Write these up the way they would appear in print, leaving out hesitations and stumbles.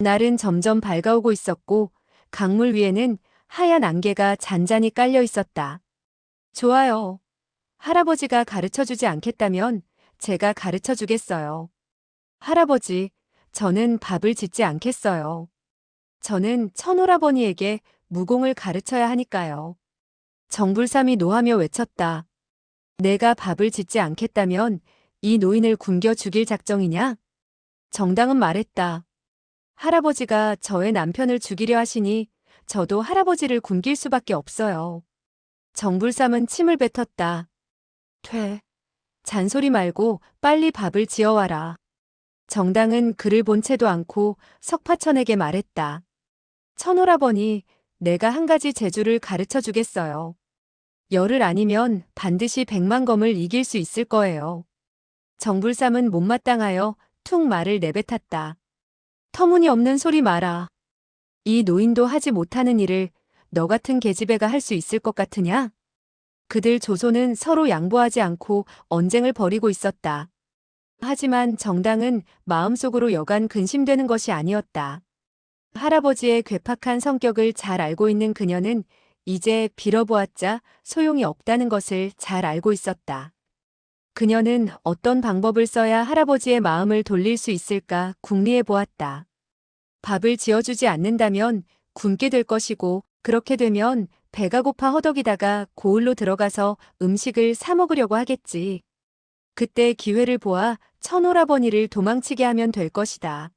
날은 점점 밝아오고 있었고 강물 위에는 하얀 안개가 잔잔히 깔려 있었다. 좋아요. 할아버지가 가르쳐 주지 않겠다면 제가 가르쳐 주겠어요. 할아버지, 저는 밥을 짓지 않겠어요. 저는 천오라버니에게 무공을 가르쳐야 하니까요. 정불삼이 노하며 외쳤다. 내가 밥을 짓지 않겠다면 이 노인을 굶겨 죽일 작정이냐? 정당은 말했다. 할아버지가 저의 남편을 죽이려 하시니 저도 할아버지를 굶길 수밖에 없어요. 정불삼은 침을 뱉었다. 퇴. 잔소리 말고 빨리 밥을 지어와라. 정당은 그를 본 채도 않고 석파천에게 말했다. 천오라버니, 내가 한 가지 재주를 가르쳐 주겠어요. 열흘 아니면 반드시 100만 검을 이길 수 있을 거예요. 정불삼은 못마땅하여 툭 말을 내뱉었다. 터무니없는 소리 마라. 이 노인도 하지 못하는 일을 너 같은 계집애가 할 수 있을 것 같으냐? 그들 조선은 서로 양보하지 않고 언쟁을 벌이고 있었다. 하지만 정당은 마음속으로 여간 근심되는 것이 아니었다. 할아버지의 괴팍한 성격을 잘 알고 있는 그녀는 이제 빌어보았자 소용이 없다는 것을 잘 알고 있었다. 그녀는 어떤 방법을 써야 할아버지의 마음을 돌릴 수 있을까 궁리해 보았다. 밥을 지어주지 않는다면 굶게 될 것이고 그렇게 되면 배가 고파 허덕이다가 고을로 들어가서 음식을 사 먹으려고 하겠지. 그때 기회를 보아 천오라버니를 도망치게 하면 될 것이다.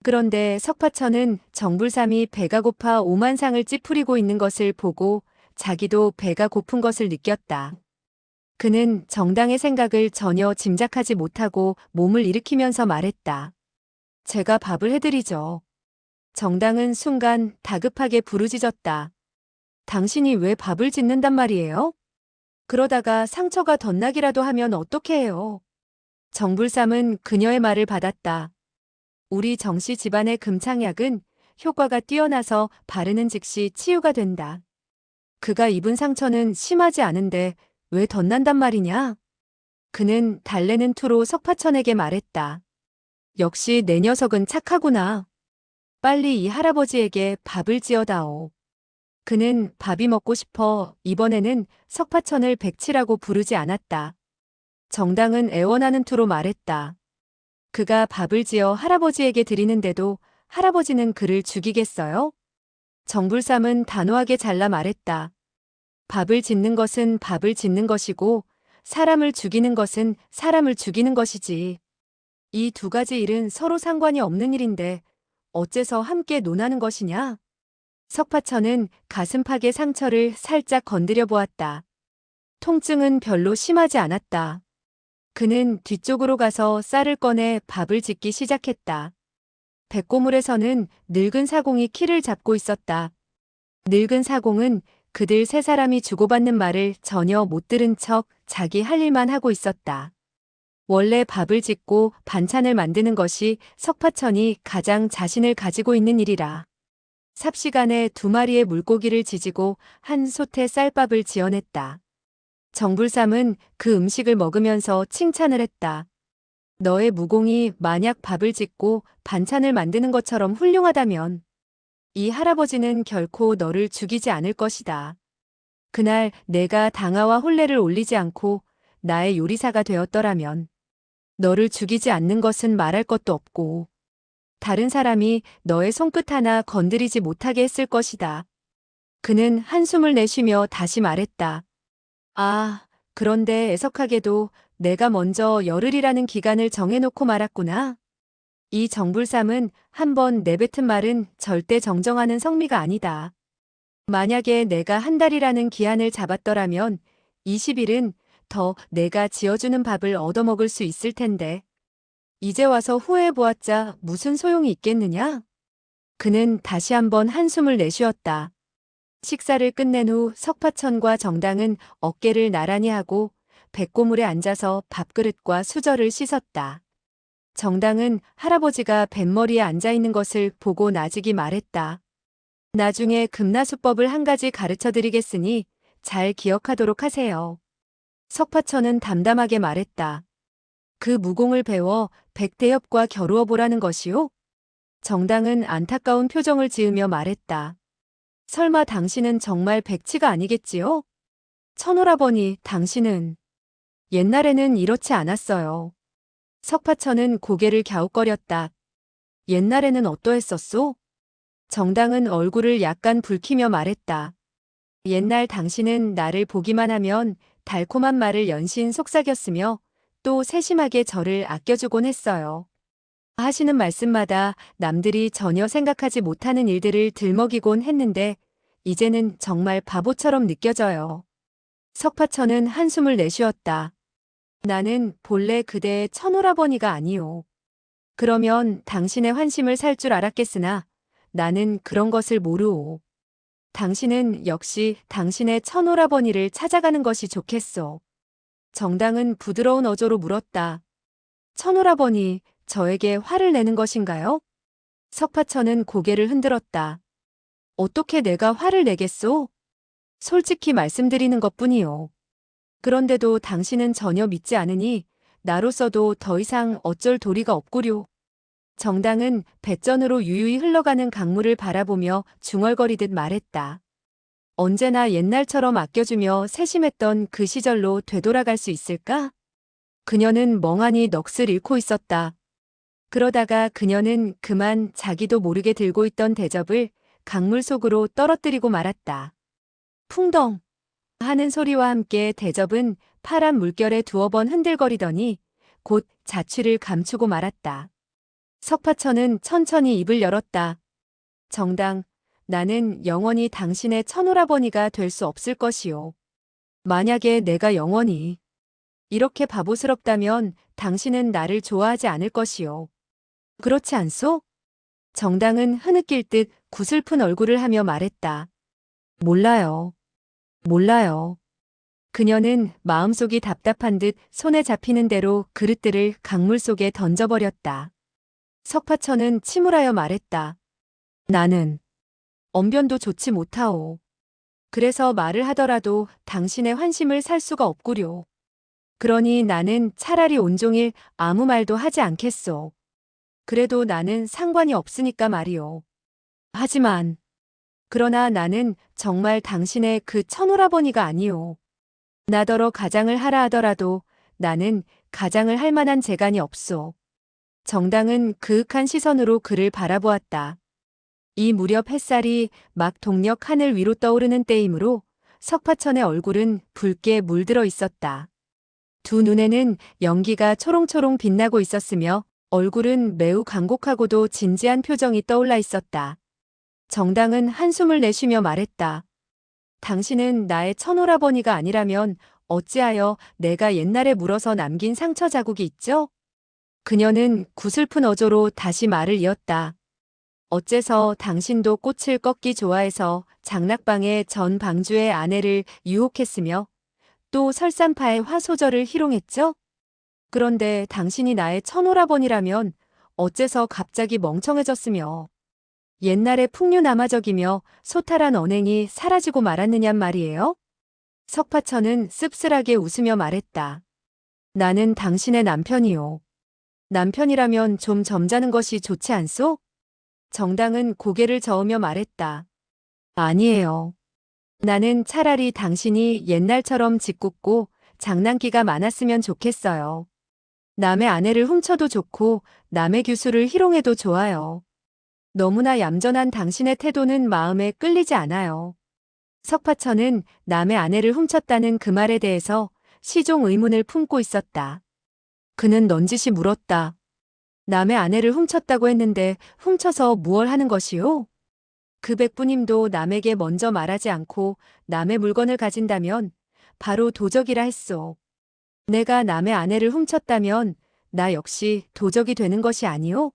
그런데 석파천은 정불삼이 배가 고파 오만상을 찌푸리고 있는 것을 보고 자기도 배가 고픈 것을 느꼈다. 그는 정당의 생각을 전혀 짐작하지 못하고 몸을 일으키면서 말했다. 제가 밥을 해드리죠. 정당은 순간 다급하게 부르짖었다. 당신이 왜 밥을 짓는단 말이에요? 그러다가 상처가 덧나기라도 하면 어떻게 해요? 정불삼은 그녀의 말을 받았다. 우리 정씨 집안의 금창약은 효과가 뛰어나서 바르는 즉시 치유가 된다. 그가 입은 상처는 심하지 않은데 왜 덧난단 말이냐? 그는 달래는 투로 석파천에게 말했다. 역시 내 녀석은 착하구나. 빨리 이 할아버지에게 밥을 지어다오. 그는 밥이 먹고 싶어 이번에는 석파천을 백치라고 부르지 않았다. 정당은 애원하는 투로 말했다. 그가 밥을 지어 할아버지에게 드리는데도 할아버지는 그를 죽이겠어요? 정불삼은 단호하게 잘라 말했다. 밥을 짓는 것은 밥을 짓는 것이고 사람을 죽이는 것은 사람을 죽이는 것이지. 이 두 가지 일은 서로 상관이 없는 일인데 어째서 함께 논하는 것이냐? 석파천은 가슴팍의 상처를 살짝 건드려 보았다. 통증은 별로 심하지 않았다. 그는 뒤쪽으로 가서 쌀을 꺼내 밥을 짓기 시작했다. 백고물에서는 늙은 사공이 키를 잡고 있었다. 늙은 사공은 그들 세 사람이 주고받는 말을 전혀 못 들은 척 자기 할 일만 하고 있었다. 원래 밥을 짓고 반찬을 만드는 것이 석파천이 가장 자신을 가지고 있는 일이라. 삽시간에 2마리의 물고기를 지지고 한 솥에 쌀밥을 지어냈다. 정불삼은 그 음식을 먹으면서 칭찬을 했다. 너의 무공이 만약 밥을 짓고 반찬을 만드는 것처럼 훌륭하다면 이 할아버지는 결코 너를 죽이지 않을 것이다. 그날 내가 당화와 혼례를 올리지 않고 나의 요리사가 되었더라면 너를 죽이지 않는 것은 말할 것도 없고 다른 사람이 너의 손끝 하나 건드리지 못하게 했을 것이다. 그는 한숨을 내쉬며 다시 말했다. 아, 그런데 애석하게도 내가 먼저 열흘이라는 기간을 정해놓고 말았구나. 이 정불삼은 한번 내뱉은 말은 절대 정정하는 성미가 아니다. 만약에 내가 한 달이라는 기한을 잡았더라면 20일은 더 내가 지어주는 밥을 얻어먹을 수 있을 텐데. 이제 와서 후회해보았자 무슨 소용이 있겠느냐? 그는 다시 한번 한숨을 내쉬었다. 식사를 끝낸 후 석파천과 정당은 어깨를 나란히 하고 백고물에 앉아서 밥그릇과 수저를 씻었다. 정당은 할아버지가 뱃머리에 앉아있는 것을 보고 나직이 말했다. 나중에 금나수법을 한 가지 가르쳐 드리겠으니 잘 기억하도록 하세요. 석파천은 담담하게 말했다. 그 무공을 배워 백대엽과 겨루어 보라는 것이요? 정당은 안타까운 표정을 지으며 말했다. 설마 당신은 정말 백치가 아니겠지요? 천오라버니, 당신은 옛날에는 이렇지 않았어요. 석파천은 고개를 갸웃거렸다. 옛날에는 어떠했었소? 정당은 얼굴을 약간 붉히며 말했다. 옛날 당신은 나를 보기만 하면 달콤한 말을 연신 속삭였으며 또 세심하게 저를 아껴주곤 했어요. 하시는 말씀마다 남들이 전혀 생각하지 못하는 일들을 들먹이곤 했는데 이제는 정말 바보처럼 느껴져요. 석파천은 한숨을 내쉬었다. 나는 본래 그대의 천오라버니가 아니오. 그러면 당신의 환심을 살 줄 알았겠으나 나는 그런 것을 모르오. 당신은 역시 당신의 천오라버니를 찾아가는 것이 좋겠소. 정당은 부드러운 어조로 물었다. 천오라버니, 저에게 화를 내는 것인가요? 석파천은 고개를 흔들었다. 어떻게 내가 화를 내겠소? 솔직히 말씀드리는 것뿐이요. 그런데도 당신은 전혀 믿지 않으니 나로서도 더 이상 어쩔 도리가 없구려. 정당은 뱃전으로 유유히 흘러가는 강물을 바라보며 중얼거리듯 말했다. 언제나 옛날처럼 아껴주며 세심했던 그 시절로 되돌아갈 수 있을까? 그녀는 멍하니 넋을 잃고 있었다. 그러다가 그녀는 그만 자기도 모르게 들고 있던 대접을 강물 속으로 떨어뜨리고 말았다. 풍덩 하는 소리와 함께 대접은 파란 물결에 두어 번 흔들거리더니 곧 자취를 감추고 말았다. 석파천은 천천히 입을 열었다. 정당, 나는 영원히 당신의 천오라버니가 될 수 없을 것이오. 만약에 내가 영원히 이렇게 바보스럽다면 당신은 나를 좋아하지 않을 것이오. 그렇지 않소? 정당은 흐느낄 듯 구슬픈 얼굴을 하며 말했다. 몰라요. 몰라요. 그녀는 마음속이 답답한 듯 손에 잡히는 대로 그릇들을 강물 속에 던져버렸다. 석파천은 침울하여 말했다. 나는 언변도 좋지 못하오. 그래서 말을 하더라도 당신의 환심을 살 수가 없구려. 그러니 나는 차라리 온종일 아무 말도 하지 않겠소. 그래도 나는 상관이 없으니까 말이오. 하지만 그러나 나는 정말 당신의 그 천오라버니가 아니오. 나더러 가장을 하라 하더라도 나는 가장을 할 만한 재간이 없소. 정당은 그윽한 시선으로 그를 바라보았다. 이 무렵 햇살이 막 동력 하늘 위로 떠오르는 때이므로 석파천의 얼굴은 붉게 물들어 있었다. 두 눈에는 연기가 초롱초롱 빛나고 있었으며 얼굴은 매우 간곡하고도 진지한 표정이 떠올라 있었다. 정당은 한숨을 내쉬며 말했다. 당신은 나의 천오라버니가 아니라면 어찌하여 내가 옛날에 물어서 남긴 상처 자국이 있죠? 그녀는 구슬픈 어조로 다시 말을 이었다. 어째서 당신도 꽃을 꺾기 좋아해서 장락방에 전 방주의 아내를 유혹했으며 또 설산파의 화소절을 희롱했죠? 그런데 당신이 나의 천오라버니라면 어째서 갑자기 멍청해졌으며 옛날의 풍류남아적이며 소탈한 언행이 사라지고 말았느냔 말이에요? 석파천은 씁쓸하게 웃으며 말했다. 나는 당신의 남편이요. 남편이라면 좀 점잖은 것이 좋지 않소? 정당은 고개를 저으며 말했다. 아니에요. 나는 차라리 당신이 옛날처럼 짓궂고 장난기가 많았으면 좋겠어요. 남의 아내를 훔쳐도 좋고 남의 규수를 희롱해도 좋아요. 너무나 얌전한 당신의 태도는 마음에 끌리지 않아요. 석파천은 남의 아내를 훔쳤다는 그 말에 대해서 시종 의문을 품고 있었다. 그는 넌지시 물었다. 남의 아내를 훔쳤다고 했는데 훔쳐서 무얼 하는 것이요? 그 백부님도 남에게 먼저 말하지 않고 남의 물건을 가진다면 바로 도적이라 했소. 내가 남의 아내를 훔쳤다면 나 역시 도적이 되는 것이 아니오?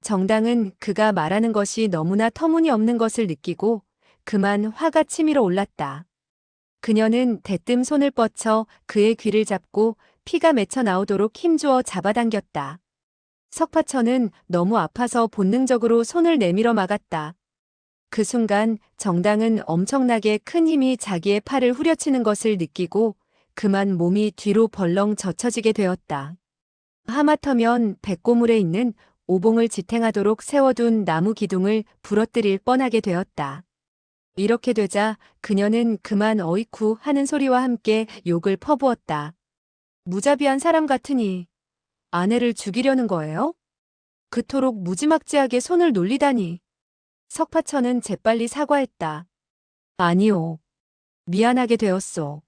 정당은 그가 말하는 것이 너무나 터무니없는 것을 느끼고 그만 화가 치밀어 올랐다. 그녀는 대뜸 손을 뻗쳐 그의 귀를 잡고 피가 맺혀 나오도록 힘주어 잡아당겼다. 석파천은 너무 아파서 본능적으로 손을 내밀어 막았다. 그 순간 정당은 엄청나게 큰 힘이 자기의 팔을 후려치는 것을 느끼고 그만 몸이 뒤로 벌렁 젖혀지게 되었다. 하마터면 백고물에 있는 오봉을 지탱하도록 세워둔 나무 기둥을 부러뜨릴 뻔하게 되었다. 이렇게 되자 그녀는 그만 어이쿠 하는 소리와 함께 욕을 퍼부었다. 무자비한 사람 같으니 아내를 죽이려는 거예요? 그토록 무지막지하게 손을 놀리다니. 석파천은 재빨리 사과했다. 아니요. 미안하게 되었소.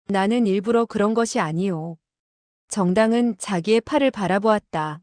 나는 일부러 그런 것이 아니요. 정당은 자기의 팔을 바라보았다.